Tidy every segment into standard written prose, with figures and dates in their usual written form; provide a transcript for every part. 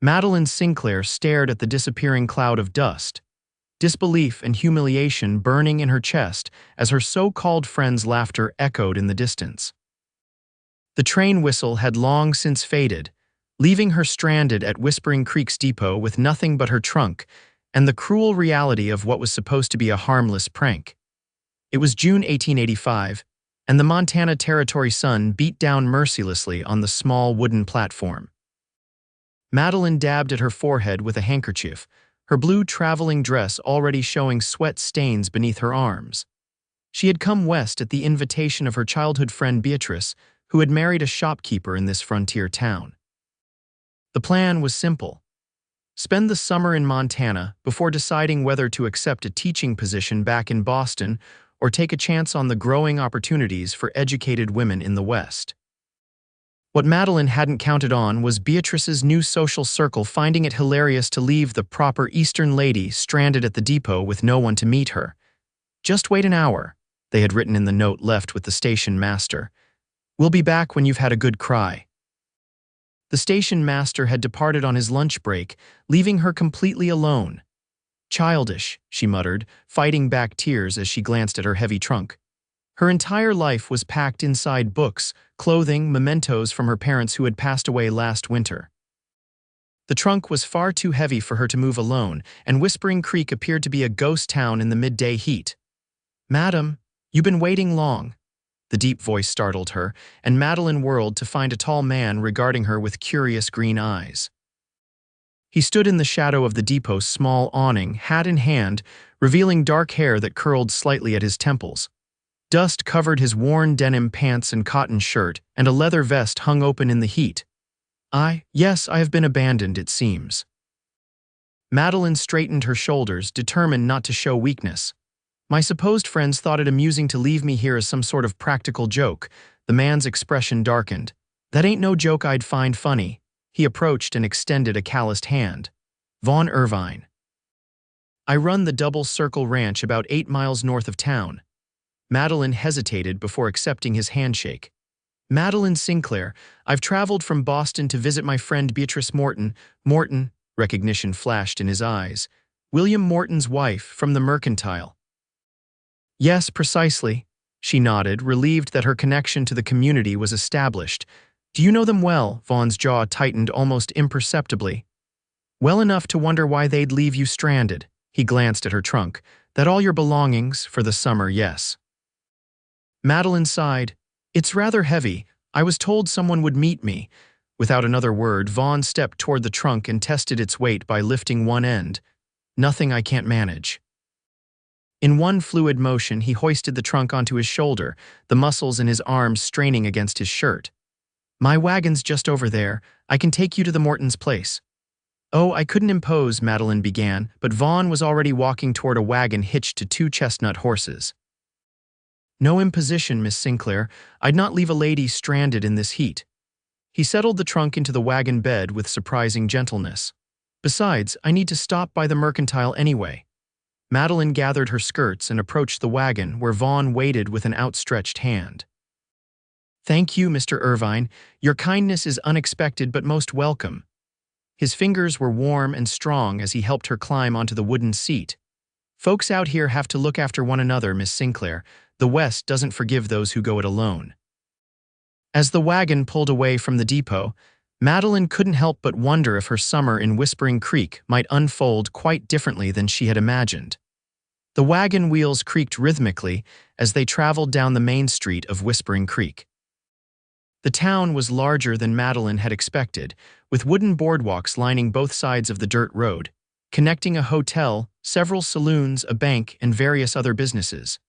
Madeline Sinclair stared at the disappearing cloud of dust, disbelief and humiliation burning in her chest as her so-called friend's laughter echoed in the distance. The train whistle had long since faded, leaving her stranded at Whispering Creek's depot with nothing but her trunk and the cruel reality of what was supposed to be a harmless prank. It was June 1885, and the Montana Territory sun beat down mercilessly on the small wooden platform. Madeline dabbed at her forehead with a handkerchief, her blue traveling dress already showing sweat stains beneath her arms. She had come west at the invitation of her childhood friend Beatrice, who had married a shopkeeper in this frontier town. The plan was simple. Spend the summer in Montana before deciding whether to accept a teaching position back in Boston or take a chance on the growing opportunities for educated women in the West. What Madeline hadn't counted on was Beatrice's new social circle finding it hilarious to leave the proper Eastern lady stranded at the depot with no one to meet her. "Just wait an hour," they had written in the note left with the station master. "We'll be back when you've had a good cry." The station master had departed on his lunch break, leaving her completely alone. "Childish," she muttered, fighting back tears as she glanced at her heavy trunk. Her entire life was packed inside books, clothing, mementos from her parents who had passed away last winter. The trunk was far too heavy for her to move alone, and Whispering Creek appeared to be a ghost town in the midday heat. "Madam, you've been waiting long." The deep voice startled her, and Madeline whirled to find a tall man regarding her with curious green eyes. He stood in the shadow of the depot's small awning, hat in hand, revealing dark hair that curled slightly at his temples. Dust covered his worn denim pants and cotton shirt, and a leather vest hung open in the heat. Yes, I have been abandoned, it seems." Madeline straightened her shoulders, determined not to show weakness. "My supposed friends thought it amusing to leave me here as some sort of practical joke." The man's expression darkened. "That ain't no joke I'd find funny." He approached and extended a calloused hand. "Vaughn Irvine. I run the Double Circle Ranch about 8 miles north of town." Madeline hesitated before accepting his handshake. "Madeline Sinclair. I've traveled from Boston to visit my friend Beatrice Morton." Morton, recognition flashed in his eyes. "William Morton's wife, from the Mercantile." "Yes, precisely." She nodded, relieved that her connection to the community was established. "Do you know them well?" Vaughn's jaw tightened almost imperceptibly. "Well enough to wonder why they'd leave you stranded." He glanced at her trunk. "That all your belongings for the summer, yes." Madeline sighed. "It's rather heavy. I was told someone would meet me." Without another word, Vaughn stepped toward the trunk and tested its weight by lifting one end. "Nothing I can't manage." In one fluid motion, he hoisted the trunk onto his shoulder, the muscles in his arms straining against his shirt. "My wagon's just over there. I can take you to the Mortons' place." "Oh, I couldn't impose," Madeline began, but Vaughn was already walking toward a wagon hitched to 2 chestnut horses. "No imposition, Miss Sinclair. I'd not leave a lady stranded in this heat." He settled the trunk into the wagon bed with surprising gentleness. "Besides, I need to stop by the Mercantile anyway." Madeline gathered her skirts and approached the wagon, where Vaughn waited with an outstretched hand. "Thank you, Mr. Irvine. Your kindness is unexpected but most welcome." His fingers were warm and strong as he helped her climb onto the wooden seat. "Folks out here have to look after one another, Miss Sinclair. The West doesn't forgive those who go it alone." As the wagon pulled away from the depot, Madeline couldn't help but wonder if her summer in Whispering Creek might unfold quite differently than she had imagined. The wagon wheels creaked rhythmically as they traveled down the main street of Whispering Creek. The town was larger than Madeline had expected, with wooden boardwalks lining both sides of the dirt road, connecting a hotel, several saloons, a bank, and various other businesses.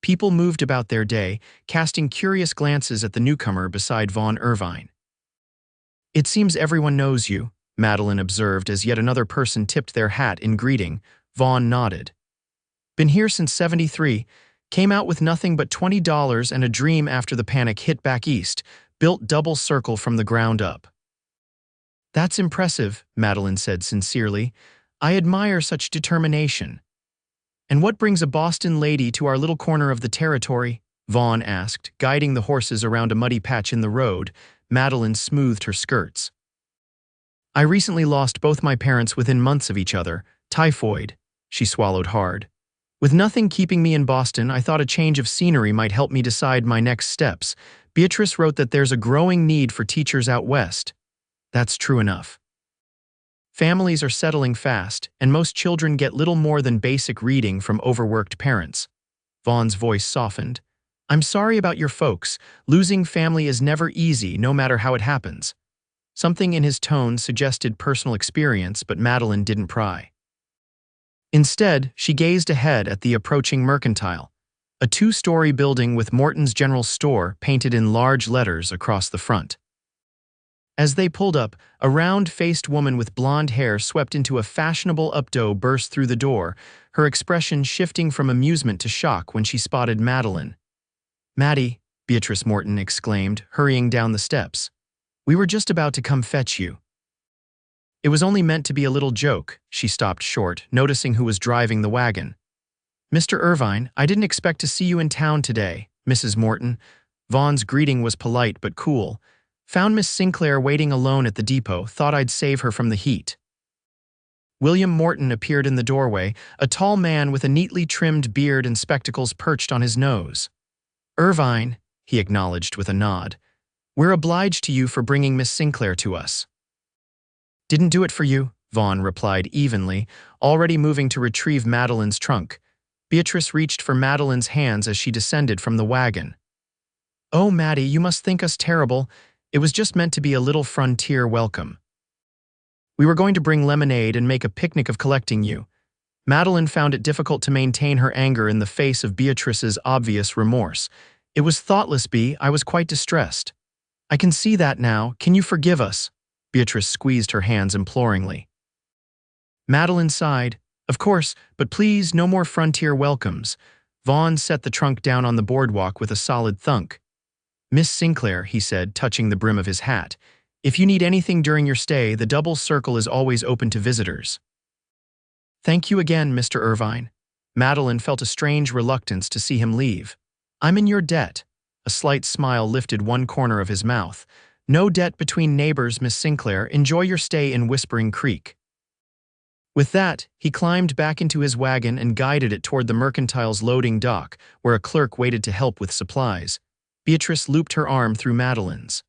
People moved about their day, casting curious glances at the newcomer beside Vaughn Irvine. "It seems everyone knows you," Madeline observed as yet another person tipped their hat in greeting. Vaughn nodded. "Been here since '73. Came out with nothing but $20 and a dream after the panic hit back east. Built Double Circle from the ground up." "That's impressive," Madeline said sincerely. "I admire such determination." "And what brings a Boston lady to our little corner of the territory?" Vaughn asked, guiding the horses around a muddy patch in the road. Madeline smoothed her skirts. I recently lost both my parents within months of each other. Typhoid. She swallowed hard. With nothing keeping me in Boston, I thought a change of scenery might help me decide my next steps. Beatrice wrote that there's a growing need for teachers out west. That's true enough. Families are settling fast, and most children get little more than basic reading from overworked parents. Vaughn's voice softened. I'm sorry about your folks. Losing family is never easy, no matter how it happens. Something in his tone suggested personal experience, but Madeline didn't pry. Instead, she gazed ahead at the approaching Mercantile, a two-story building with Morton's General Store painted in large letters across the front. As they pulled up, a round-faced woman with blonde hair swept into a fashionable updo burst through the door, her expression shifting from amusement to shock when she spotted Madeline. "Maddie," Beatrice Morton exclaimed, hurrying down the steps. "We were just about to come fetch you." It was only meant to be a little joke, she stopped short, noticing who was driving the wagon. "Mr. Irvine, I didn't expect to see you in town today, Mrs. Morton." Vaughn's greeting was polite but cool. "Found Miss Sinclair waiting alone at the depot, thought I'd save her from the heat." William Morton appeared in the doorway, a tall man with a neatly trimmed beard and spectacles perched on his nose. "Irvine," he acknowledged with a nod. "We're obliged to you for bringing Miss Sinclair to us." "Didn't do it for you," Vaughn replied evenly, already moving to retrieve Madeline's trunk. Beatrice reached for Madeline's hands as she descended from the wagon. "Oh, Maddie, you must think us terrible. It was just meant to be a little frontier welcome. We were going to bring lemonade and make a picnic of collecting you." Madeline found it difficult to maintain her anger in the face of Beatrice's obvious remorse. "It was thoughtless, Bea. I was quite distressed." "I can see that now. Can you forgive us?" Beatrice squeezed her hands imploringly. Madeline sighed. "Of course, but please, no more frontier welcomes." Vaughn set the trunk down on the boardwalk with a solid thunk. "Miss Sinclair," he said, touching the brim of his hat, "if you need anything during your stay, the Double Circle is always open to visitors." "Thank you again, Mr. Irvine." Madeline felt a strange reluctance to see him leave. "I'm in your debt." A slight smile lifted one corner of his mouth. "No debt between neighbors, Miss Sinclair. Enjoy your stay in Whispering Creek." With that, he climbed back into his wagon and guided it toward the Mercantile's loading dock, where a clerk waited to help with supplies. Beatrice looped her arm through Madeline's.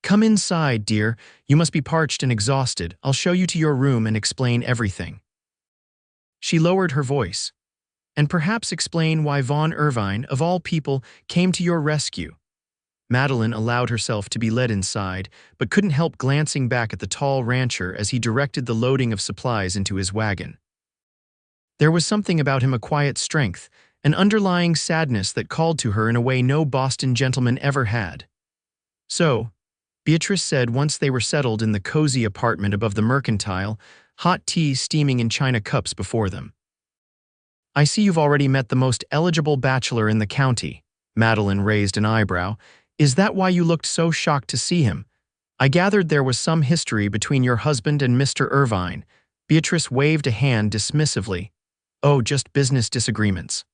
"Come inside, dear. You must be parched and exhausted. I'll show you to your room and explain everything." She lowered her voice. "And perhaps explain why Vaughn Irvine, of all people, came to your rescue." Madeline allowed herself to be led inside, but couldn't help glancing back at the tall rancher as he directed the loading of supplies into his wagon. There was something about him, a quiet strength, an underlying sadness that called to her in a way no Boston gentleman ever had. "So," Beatrice said once they were settled in the cozy apartment above the Mercantile, hot tea steaming in china cups before them. "I see you've already met the most eligible bachelor in the county." Madeline raised an eyebrow. "Is that why you looked so shocked to see him? I gathered there was some history between your husband and Mr. Irvine." Beatrice waved a hand dismissively. "Oh, just business disagreements.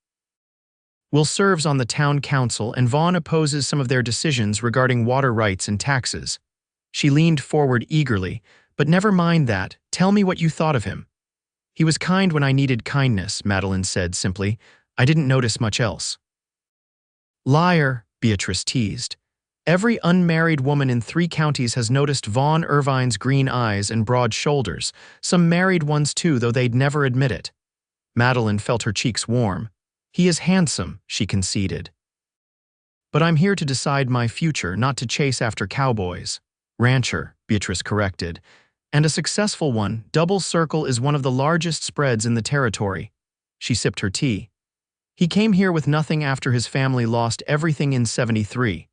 Will serves on the town council, and Vaughn opposes some of their decisions regarding water rights and taxes." She leaned forward eagerly. "But never mind that. Tell me what you thought of him." "He was kind when I needed kindness," Madeline said simply. "I didn't notice much else." "Liar," Beatrice teased. "Every unmarried woman in 3 counties has noticed Vaughn Irvine's green eyes and broad shoulders, some married ones too, though they'd never admit it." Madeline felt her cheeks warm. "He is handsome," she conceded. "But I'm here to decide my future, not to chase after cowboys." "Rancher," Beatrice corrected. "And a successful one. Double Circle is one of the largest spreads in the territory." She sipped her tea. "He came here with nothing after his family lost everything in '73.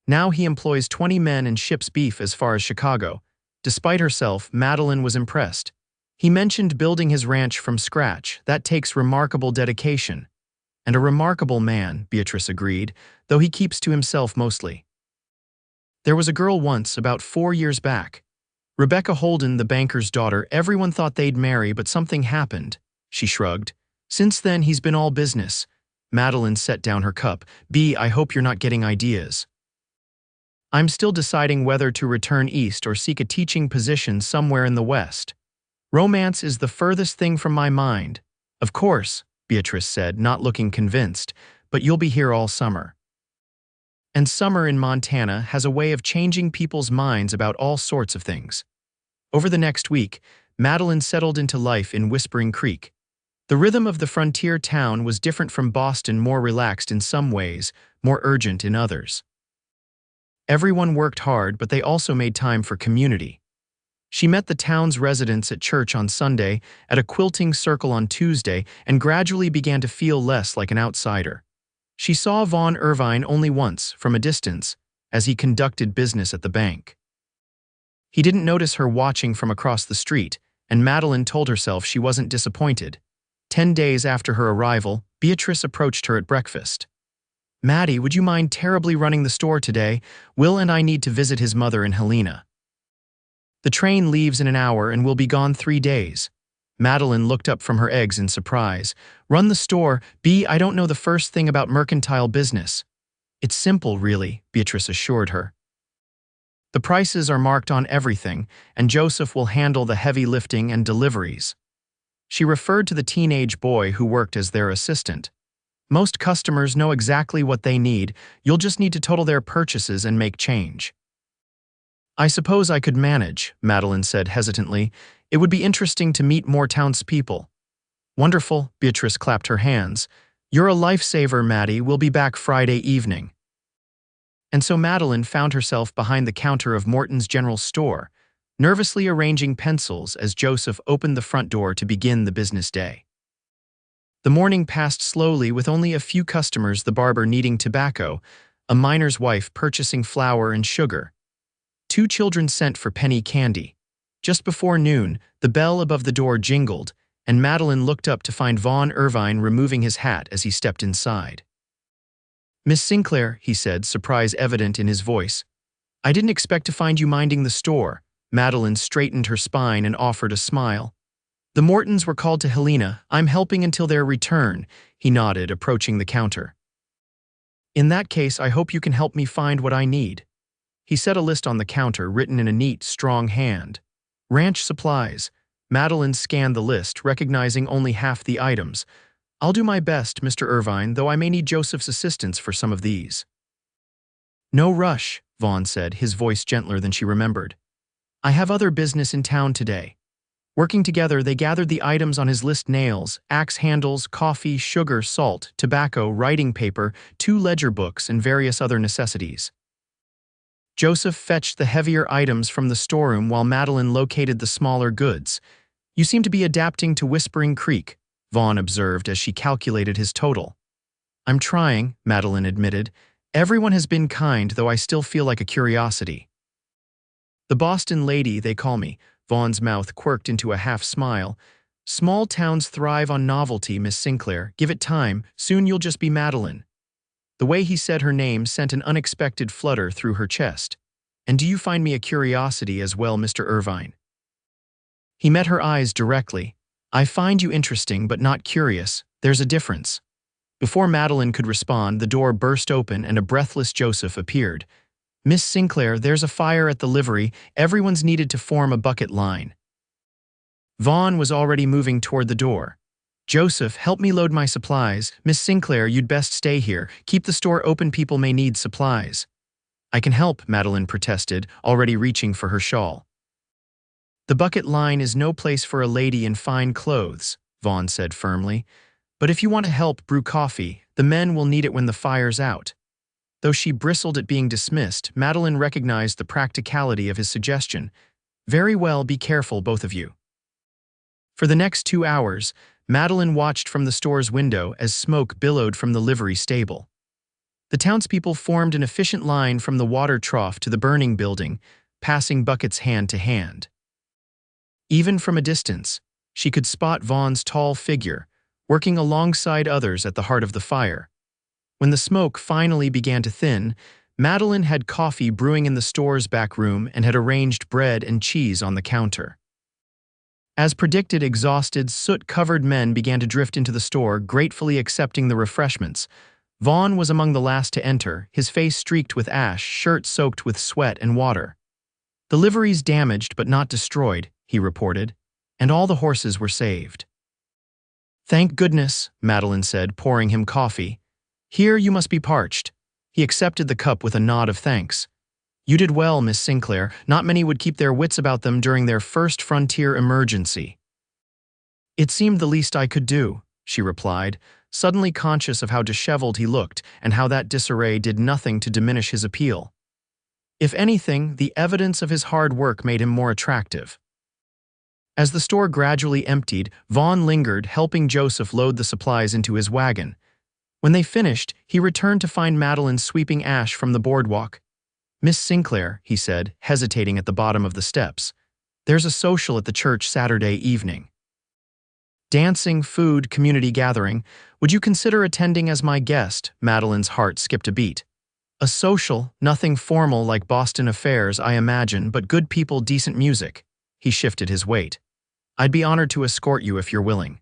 Now he employs 20 men and ships beef as far as Chicago." Despite herself, Madeline was impressed. "He mentioned building his ranch from scratch. That takes remarkable dedication." "And a remarkable man," Beatrice agreed, "though he keeps to himself mostly. There was a girl once, about 4 years back. Rebecca Holden, the banker's daughter. Everyone thought they'd marry, but something happened." She shrugged. "Since then, he's been all business." Madeline set down her cup. "Bea, I hope you're not getting ideas." I'm still deciding whether to return east or seek a teaching position somewhere in the west. Romance is the furthest thing from my mind. Of course, Beatrice said, not looking convinced, but you'll be here all summer. And summer in Montana has a way of changing people's minds about all sorts of things. Over the next week, Madeline settled into life in Whispering Creek. The rhythm of the frontier town was different from Boston, more relaxed in some ways, more urgent in others. Everyone worked hard, but they also made time for community. She met the town's residents at church on Sunday, at a quilting circle on Tuesday, and gradually began to feel less like an outsider. She saw Vaughn Irvine only once, from a distance, as he conducted business at the bank. He didn't notice her watching from across the street, and Madeline told herself she wasn't disappointed. 10 days after her arrival, Beatrice approached her at breakfast. "Maddie, would you mind terribly running the store today? Will and I need to visit his mother in Helena. The train leaves in an hour and we'll be gone 3 days." Madeline looked up from her eggs in surprise. "Run the store? B, I don't know the first thing about mercantile business." "It's simple, really," Beatrice assured her. "The prices are marked on everything, and Joseph will handle the heavy lifting and deliveries." She referred to the teenage boy who worked as their assistant. "Most customers know exactly what they need. You'll just need to total their purchases and make change." "I suppose I could manage," Madeline said hesitantly. "It would be interesting to meet more townspeople." "Wonderful," Beatrice clapped her hands. "You're a lifesaver, Maddie. We'll be back Friday evening." And so Madeline found herself behind the counter of Morton's General Store, nervously arranging pencils as Joseph opened the front door to begin the business day. The morning passed slowly, with only a few customers, the barber needing tobacco, a miner's wife purchasing flour and sugar. 2 children sent for penny candy. Just before noon, the bell above the door jingled, and Madeline looked up to find Vaughn Irvine removing his hat as he stepped inside. "Miss Sinclair," he said, surprise evident in his voice. "I didn't expect to find you minding the store." Madeline straightened her spine and offered a smile. "The Mortons were called to Helena. I'm helping until their return," he nodded, approaching the counter. "In that case, I hope you can help me find what I need." He set a list on the counter, written in a neat, strong hand. "Ranch supplies." Madeline scanned the list, recognizing only half the items. "I'll do my best, Mr. Irvine, though I may need Joseph's assistance for some of these." "No rush," Vaughn said, his voice gentler than she remembered. "I have other business in town today." Working together, they gathered the items on his list: nails, axe handles, coffee, sugar, salt, tobacco, writing paper, 2 ledger books, and various other necessities. Joseph fetched the heavier items from the storeroom while Madeline located the smaller goods. "You seem to be adapting to Whispering Creek," Vaughn observed as she calculated his total. "I'm trying," Madeline admitted. "Everyone has been kind, though I still feel like a curiosity." "The Boston lady, they call me." Vaughn's mouth quirked into a half-smile. "Small towns thrive on novelty, Miss Sinclair. Give it time. Soon you'll just be Madeline." The way he said her name sent an unexpected flutter through her chest. "And do you find me a curiosity as well, Mr. Irvine?" He met her eyes directly. "I find you interesting, but not curious. There's a difference." Before Madeline could respond, the door burst open and a breathless Joseph appeared. "Miss Sinclair, there's a fire at the livery. Everyone's needed to form a bucket line." Vaughn was already moving toward the door. "Joseph, help me load my supplies. Miss Sinclair, you'd best stay here. Keep the store open, people may need supplies." "I can help," Madeline protested, already reaching for her shawl. "The bucket line is no place for a lady in fine clothes," Vaughn said firmly. "But if you want to help brew coffee, the men will need it when the fire's out." Though she bristled at being dismissed, Madeline recognized the practicality of his suggestion. "Very well, be careful, both of you." For the next 2 hours, Madeline watched from the store's window as smoke billowed from the livery stable. The townspeople formed an efficient line from the water trough to the burning building, passing buckets hand to hand. Even from a distance, she could spot Vaughn's tall figure, working alongside others at the heart of the fire. When the smoke finally began to thin, Madeline had coffee brewing in the store's back room and had arranged bread and cheese on the counter. As predicted, exhausted, soot-covered men began to drift into the store, gratefully accepting the refreshments. Vaughn was among the last to enter, his face streaked with ash, shirt soaked with sweat and water. "The livery's damaged but not destroyed," he reported, "and all the horses were saved." "Thank goodness," Madeline said, pouring him coffee. "Here you must be parched." He accepted the cup with a nod of thanks. "You did well, Miss Sinclair. Not many would keep their wits about them during their first frontier emergency." "It seemed the least I could do," she replied, suddenly conscious of how disheveled he looked and how that disarray did nothing to diminish his appeal. If anything, the evidence of his hard work made him more attractive. As the store gradually emptied, Vaughn lingered, helping Joseph load the supplies into his wagon. When they finished, he returned to find Madeline sweeping ash from the boardwalk. "Miss Sinclair," he said, hesitating at the bottom of the steps, "there's a social at the church Saturday evening. Dancing, food, community gathering. Would you consider attending as my guest?" Madeline's heart skipped a beat. "A social, nothing formal like Boston affairs, I imagine, but good people, decent music." He shifted his weight. "I'd be honored to escort you if you're willing."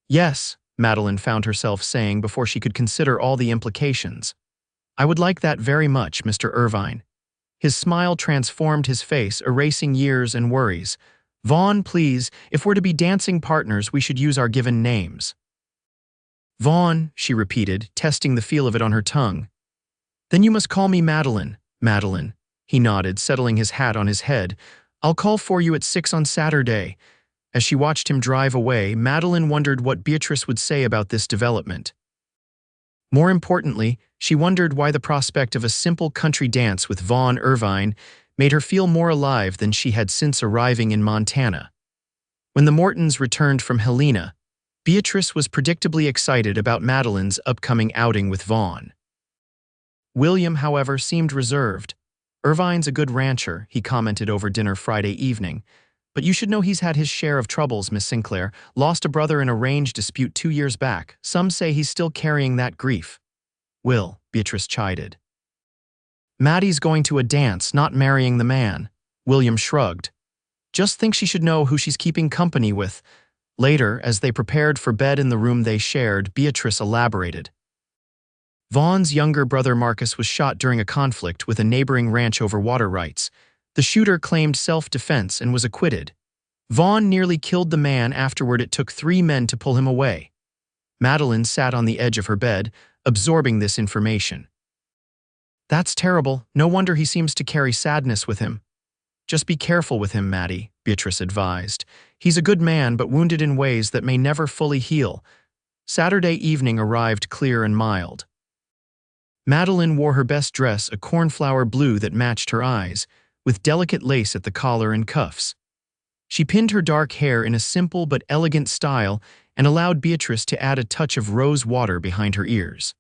"Yes," Madeline found herself saying before she could consider all the implications. "I would like that very much, Mr. Irvine." His smile transformed his face, erasing years and worries. "Vaughn, please, if we're to be dancing partners, we should use our given names." "Vaughn," she repeated, testing the feel of it on her tongue. "Then you must call me Madeline." "Madeline," he nodded, settling his hat on his head. "I'll call for you at 6 on Saturday." As she watched him drive away, Madeline wondered what Beatrice would say about this development. More importantly, she wondered why the prospect of a simple country dance with Vaughn Irvine made her feel more alive than she had since arriving in Montana. When the Mortons returned from Helena, Beatrice was predictably excited about Madeline's upcoming outing with Vaughn. William, however, seemed reserved. "Irvine's a good rancher," he commented over dinner Friday evening. "But you should know he's had his share of troubles, Miss Sinclair. Lost a brother in a range dispute 2 years back. Some say he's still carrying that grief." "Will," Beatrice chided. "Maddie's going to a dance, not marrying the man." William shrugged. "Just thinks she should know who she's keeping company with." Later, as they prepared for bed in the room they shared, Beatrice elaborated. "Vaughn's younger brother Marcus was shot during a conflict with a neighboring ranch over water rights. The shooter claimed self-defense and was acquitted. Vaughn nearly killed the man. Afterward, it took 3 men to pull him away." Madeline sat on the edge of her bed, absorbing this information. "That's terrible. No wonder he seems to carry sadness with him." "Just be careful with him, Maddie," Beatrice advised. "He's a good man, but wounded in ways that may never fully heal." Saturday evening arrived clear and mild. Madeline wore her best dress, a cornflower blue that matched her eyes, with delicate lace at the collar and cuffs. She pinned her dark hair in a simple but elegant style and allowed Beatrice to add a touch of rose water behind her ears.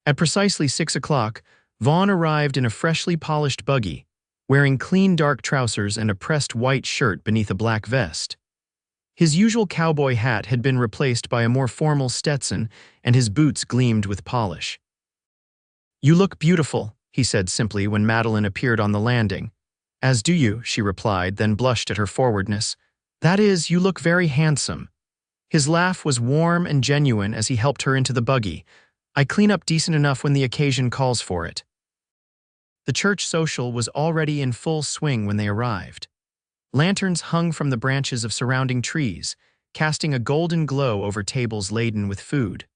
At precisely 6 o'clock, Vaughn arrived in a freshly polished buggy, wearing clean dark trousers and a pressed white shirt beneath a black vest. His usual cowboy hat had been replaced by a more formal Stetson, and his boots gleamed with polish. "You look beautiful," he said simply when Madeline appeared on the landing. "As do you," she replied, then blushed at her forwardness. "That is, you look very handsome." His laugh was warm and genuine as he helped her into the buggy. "I clean up decent enough when the occasion calls for it." The church social was already in full swing when they arrived. Lanterns hung from the branches of surrounding trees, casting a golden glow over tables laden with food.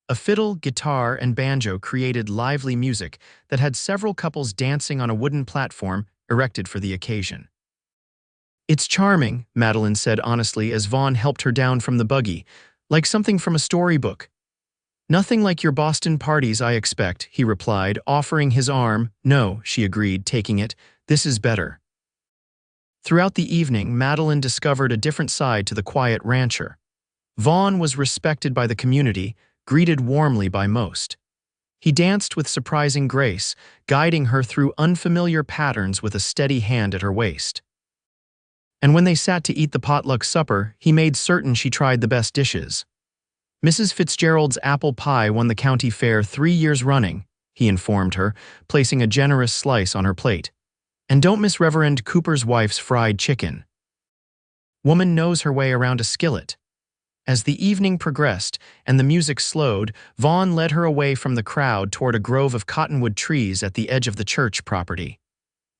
A fiddle, guitar, and banjo created lively music that had several couples dancing on a wooden platform erected for the occasion. "It's charming," Madeline said honestly as Vaughn helped her down from the buggy, "like something from a storybook." "Nothing like your Boston parties, I expect," he replied, offering his arm. "No," she agreed, taking it. "This is better." Throughout the evening, Madeline discovered a different side to the quiet rancher. Vaughn was respected by the community, greeted warmly by most. He danced with surprising grace, guiding her through unfamiliar patterns with a steady hand at her waist. And when they sat to eat the potluck supper, he made certain she tried the best dishes. "Mrs. Fitzgerald's apple pie won the county fair 3 years running," he informed her, placing a generous slice on her plate. "And don't miss Reverend Cooper's wife's fried chicken. Woman knows her way around a skillet." As the evening progressed and the music slowed, Vaughn led her away from the crowd toward a grove of cottonwood trees at the edge of the church property.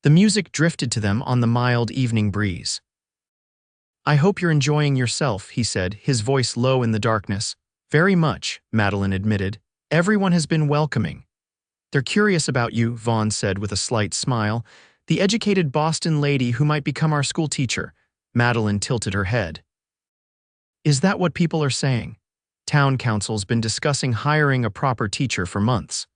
The music drifted to them on the mild evening breeze. "I hope you're enjoying yourself," he said, his voice low in the darkness. "Very much," Madeline admitted. "Everyone has been welcoming." "They're curious about you," Vaughn said with a slight smile. "The educated Boston lady who might become our school teacher." Madeline tilted her head. "Is that what people are saying?" Town council's been discussing hiring a proper teacher for months.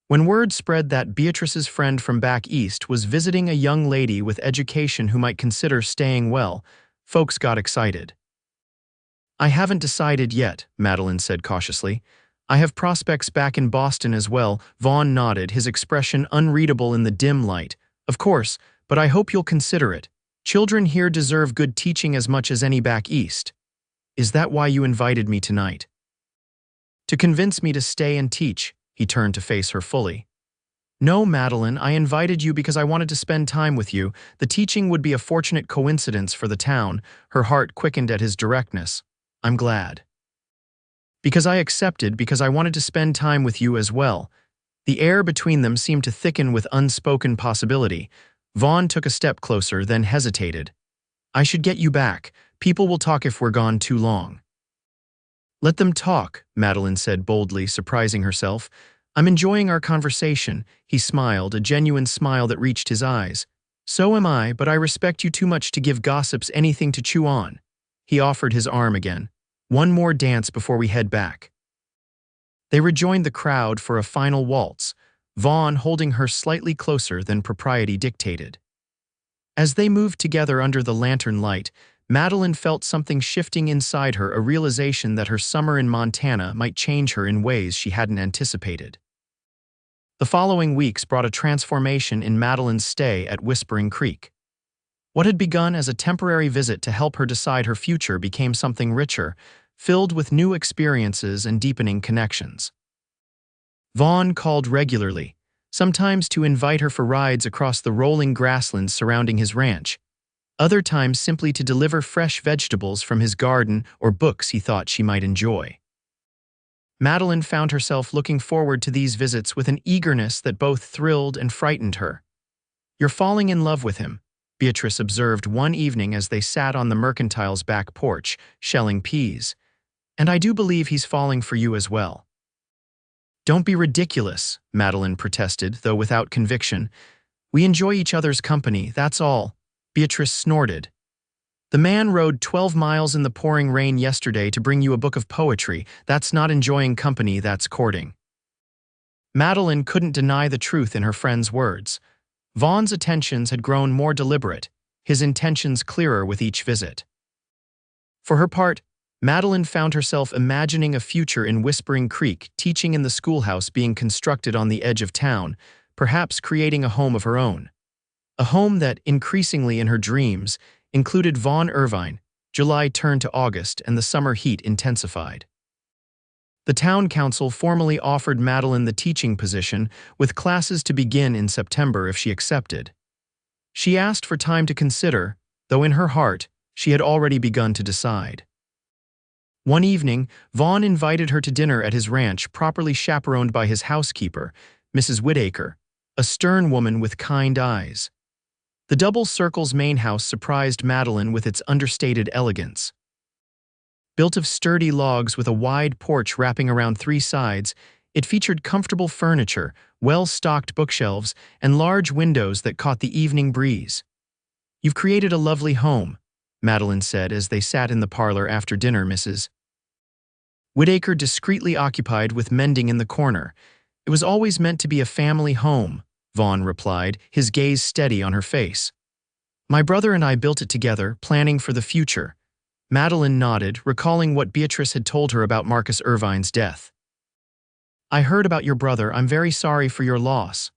When word spread that Beatrice's friend from back east was visiting a young lady with education who might consider staying well, folks got excited. "I haven't decided yet," Madeline said cautiously. "I have prospects back in Boston as well." Vaughn nodded, his expression unreadable in the dim light. "Of course, but I hope you'll consider it. Children here deserve good teaching as much as any back east." "Is that why you invited me tonight?" "To convince me to stay and teach." He turned to face her fully. "No, Madeline, I invited you because I wanted to spend time with you. The teaching would be a fortunate coincidence for the town." Her heart quickened at his directness. "I'm glad." "Because I accepted, because I wanted to spend time with you as well." The air between them seemed to thicken with unspoken possibility. Vaughn took a step closer, then hesitated. "I should get you back. People will talk if we're gone too long." "Let them talk," Madeline said boldly, surprising herself. "I'm enjoying our conversation." He smiled, a genuine smile that reached his eyes. "So am I, but I respect you too much to give gossips anything to chew on." He offered his arm again. "One more dance before we head back." They rejoined the crowd for a final waltz, Vaughn holding her slightly closer than propriety dictated. As they moved together under the lantern light, Madeline felt something shifting inside her, a realization that her summer in Montana might change her in ways she hadn't anticipated. The following weeks brought a transformation in Madeline's stay at Whispering Creek. What had begun as a temporary visit to help her decide her future became something richer, filled with new experiences and deepening connections. Vaughn called regularly, sometimes to invite her for rides across the rolling grasslands surrounding his ranch, other times simply to deliver fresh vegetables from his garden or books he thought she might enjoy. Madeline found herself looking forward to these visits with an eagerness that both thrilled and frightened her. "You're falling in love with him," Beatrice observed one evening as they sat on the mercantile's back porch, shelling peas. "And I do believe he's falling for you as well." "Don't be ridiculous," Madeline protested, though without conviction. "We enjoy each other's company, that's all." Beatrice snorted. "The man rode 12 miles in the pouring rain yesterday to bring you a book of poetry. That's not enjoying company, that's courting." Madeline couldn't deny the truth in her friend's words. Vaughn's attentions had grown more deliberate, his intentions clearer with each visit. For her part, Madeline found herself imagining a future in Whispering Creek, teaching in the schoolhouse being constructed on the edge of town, perhaps creating a home of her own. A home that, increasingly in her dreams, included Vaughn Irvine. July turned to August and the summer heat intensified. The town council formally offered Madeline the teaching position, with classes to begin in September if she accepted. She asked for time to consider, though in her heart, she had already begun to decide. One evening, Vaughn invited her to dinner at his ranch, properly chaperoned by his housekeeper, Mrs. Whitaker, a stern woman with kind eyes. The Double Circle's main house surprised Madeline with its understated elegance. Built of sturdy logs with a wide porch wrapping around 3 sides, it featured comfortable furniture, well-stocked bookshelves, and large windows that caught the evening breeze. "You've created a lovely home," Madeline said as they sat in the parlor after dinner. Mrs. Whitaker discreetly occupied with mending in the corner. "It was always meant to be a family home," Vaughn replied, his gaze steady on her face. "My brother and I built it together, planning for the future." Madeline nodded, recalling what Beatrice had told her about Marcus Irvine's death. "I heard about your brother. I'm very sorry for your loss."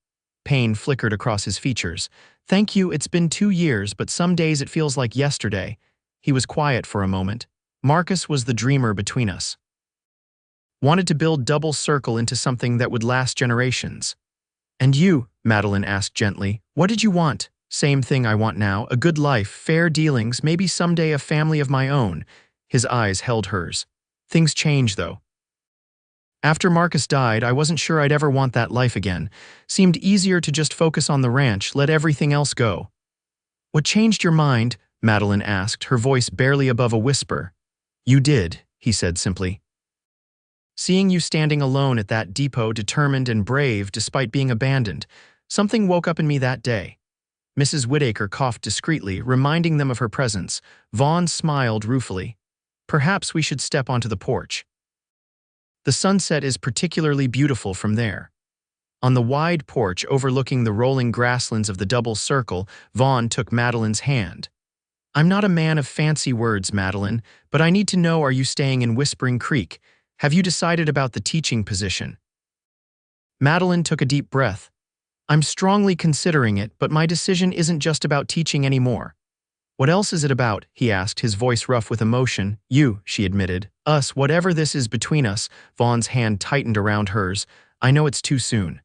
Pain flickered across his features. "Thank you, it's been 2 years, but some days it feels like yesterday." He was quiet for a moment. "Marcus was the dreamer between us. Wanted to build Double Circle into something that would last generations." "And you?" Madeline asked gently. "What did you want?" "Same thing I want now, a good life, fair dealings, maybe someday a family of my own." His eyes held hers. Things change, though. After Marcus died, I wasn't sure I'd ever want that life again. Seemed easier to just focus on the ranch, let everything else go. What changed your mind? Madeline asked, her voice barely above a whisper. You did, he said simply. Seeing you standing alone at that depot, determined and brave despite being abandoned, something woke up in me that day. Mrs. Whittaker coughed discreetly, reminding them of her presence. Vaughn smiled ruefully. Perhaps we should step onto the porch. The sunset is particularly beautiful from there. On the wide porch overlooking the rolling grasslands of the double circle, Vaughn took Madeline's hand. I'm not a man of fancy words, Madeline, but I need to know, are you staying in Whispering Creek? Have you decided about the teaching position? Madeline took a deep breath. I'm strongly considering it, but my decision isn't just about teaching anymore. What else is it about? He asked, his voice rough with emotion. You, she admitted. Us, whatever this is between us. Vaughn's hand tightened around hers. I know it's too soon.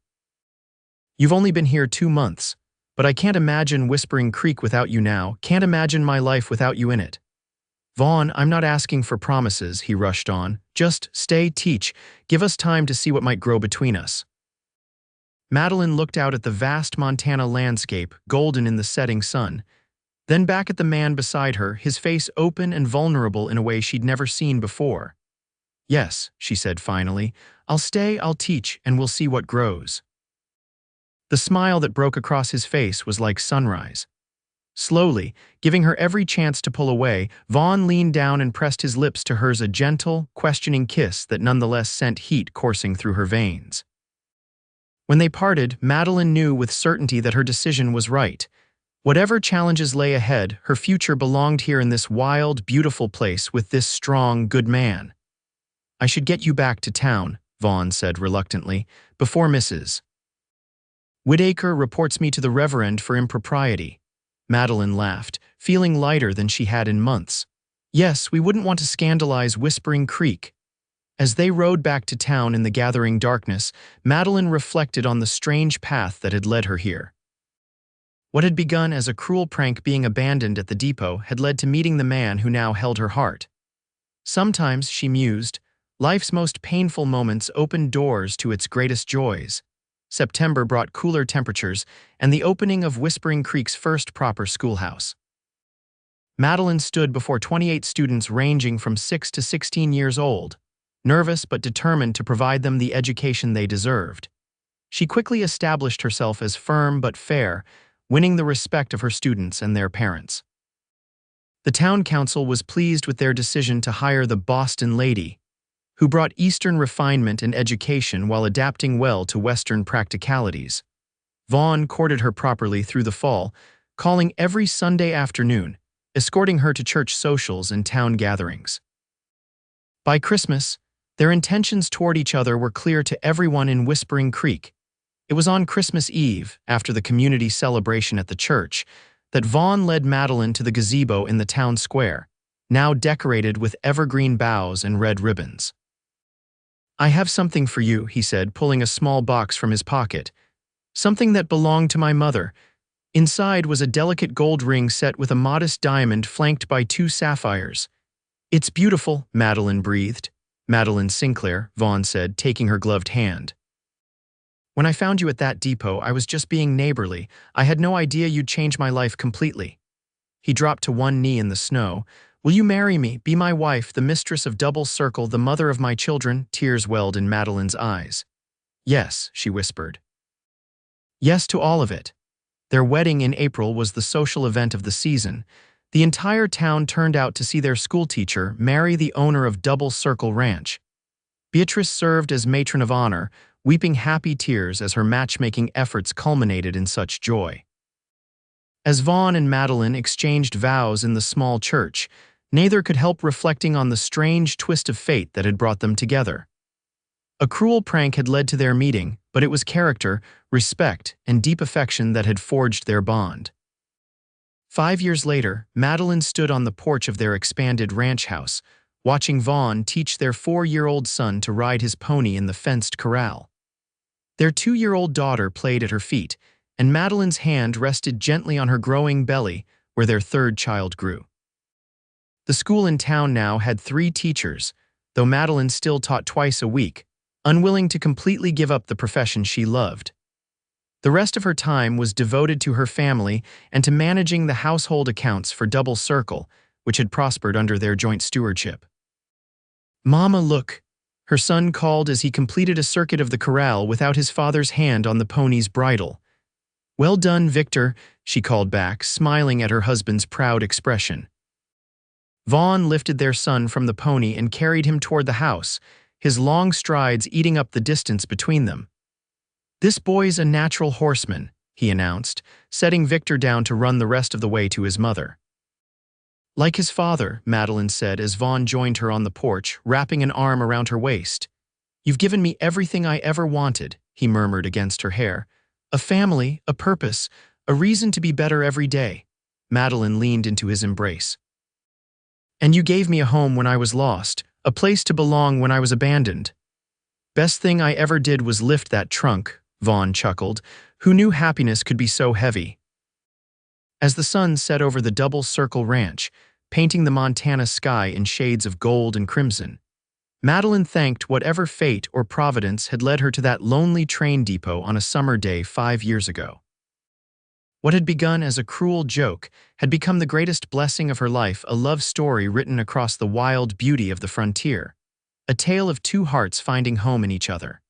You've only been here 2 months, but I can't imagine Whispering Creek without you now, can't imagine my life without you in it. Vaughn, I'm not asking for promises, he rushed on. Just stay, teach, give us time to see what might grow between us. Madeline looked out at the vast Montana landscape, golden in the setting sun, then back at the man beside her, his face open and vulnerable in a way she'd never seen before. Yes, she said finally, I'll stay, I'll teach, and we'll see what grows. The smile that broke across his face was like sunrise. Slowly, giving her every chance to pull away, Vaughn leaned down and pressed his lips to hers, a gentle, questioning kiss that nonetheless sent heat coursing through her veins. When they parted, Madeline knew with certainty that her decision was right. Whatever challenges lay ahead, her future belonged here in this wild, beautiful place with this strong, good man. I should get you back to town, Vaughn said reluctantly, before Mrs. Whittaker reports me to the Reverend for impropriety. Madeline laughed, feeling lighter than she had in months. Yes, we wouldn't want to scandalize Whispering Creek. As they rode back to town in the gathering darkness, Madeline reflected on the strange path that had led her here. What had begun as a cruel prank being abandoned at the depot had led to meeting the man who now held her heart. Sometimes, she mused, life's most painful moments opened doors to its greatest joys. September brought cooler temperatures and the opening of Whispering Creek's first proper schoolhouse. Madeline stood before 28 students ranging from 6 to 16 years old, nervous but determined to provide them the education they deserved. She quickly established herself as firm but fair, winning the respect of her students and their parents. The town council was pleased with their decision to hire the Boston lady, who brought Eastern refinement and education while adapting well to Western practicalities. Vaughn courted her properly through the fall, calling every Sunday afternoon, escorting her to church socials and town gatherings. By Christmas, their intentions toward each other were clear to everyone in Whispering Creek. It was on Christmas Eve, after the community celebration at the church, that Vaughn led Madeline to the gazebo in the town square, now decorated with evergreen boughs and red ribbons. I have something for you, he said, pulling a small box from his pocket. Something that belonged to my mother. Inside was a delicate gold ring set with a modest diamond flanked by 2 sapphires. It's beautiful, Madeline breathed. Madeline Sinclair, Vaughn said, taking her gloved hand. When I found you at that depot, I was just being neighborly. I had no idea you'd change my life completely. He dropped to one knee in the snow. Will you marry me, be my wife, the mistress of Double Circle, the mother of my children? Tears welled in Madeline's eyes. Yes, she whispered. Yes to all of it. Their wedding in April was the social event of the season. The entire town turned out to see their schoolteacher marry the owner of Double Circle Ranch. Beatrice served as matron of honor, weeping happy tears as her matchmaking efforts culminated in such joy. As Vaughn and Madeline exchanged vows in the small church, neither could help reflecting on the strange twist of fate that had brought them together. A cruel prank had led to their meeting, but it was character, respect, and deep affection that had forged their bond. 5 years later, Madeline stood on the porch of their expanded ranch house, watching Vaughn teach their 4-year-old son to ride his pony in the fenced corral. Their 2-year-old daughter played at her feet, and Madeline's hand rested gently on her growing belly where their 3rd child grew. The school in town now had 3 teachers, though Madeline still taught twice a week, unwilling to completely give up the profession she loved. The rest of her time was devoted to her family and to managing the household accounts for Double Circle, which had prospered under their joint stewardship. "Mama, look," her son called as he completed a circuit of the corral without his father's hand on the pony's bridle. "Well done, Victor," she called back, smiling at her husband's proud expression. Vaughn lifted their son from the pony and carried him toward the house, his long strides eating up the distance between them. "This boy's a natural horseman," he announced, setting Victor down to run the rest of the way to his mother. "Like his father," Madeline said as Vaughn joined her on the porch, wrapping an arm around her waist. "You've given me everything I ever wanted," he murmured against her hair. "A family, a purpose, a reason to be better every day." Madeline leaned into his embrace. "And you gave me a home when I was lost, a place to belong when I was abandoned." "Best thing I ever did was lift that trunk," Vaughn chuckled. Who knew happiness could be so heavy? As the sun set over the Double Circle Ranch, painting the Montana sky in shades of gold and crimson, Madeline thanked whatever fate or providence had led her to that lonely train depot on a summer day 5 years ago. What had begun as a cruel joke had become the greatest blessing of her life, a love story written across the wild beauty of the frontier, a tale of two hearts finding home in each other.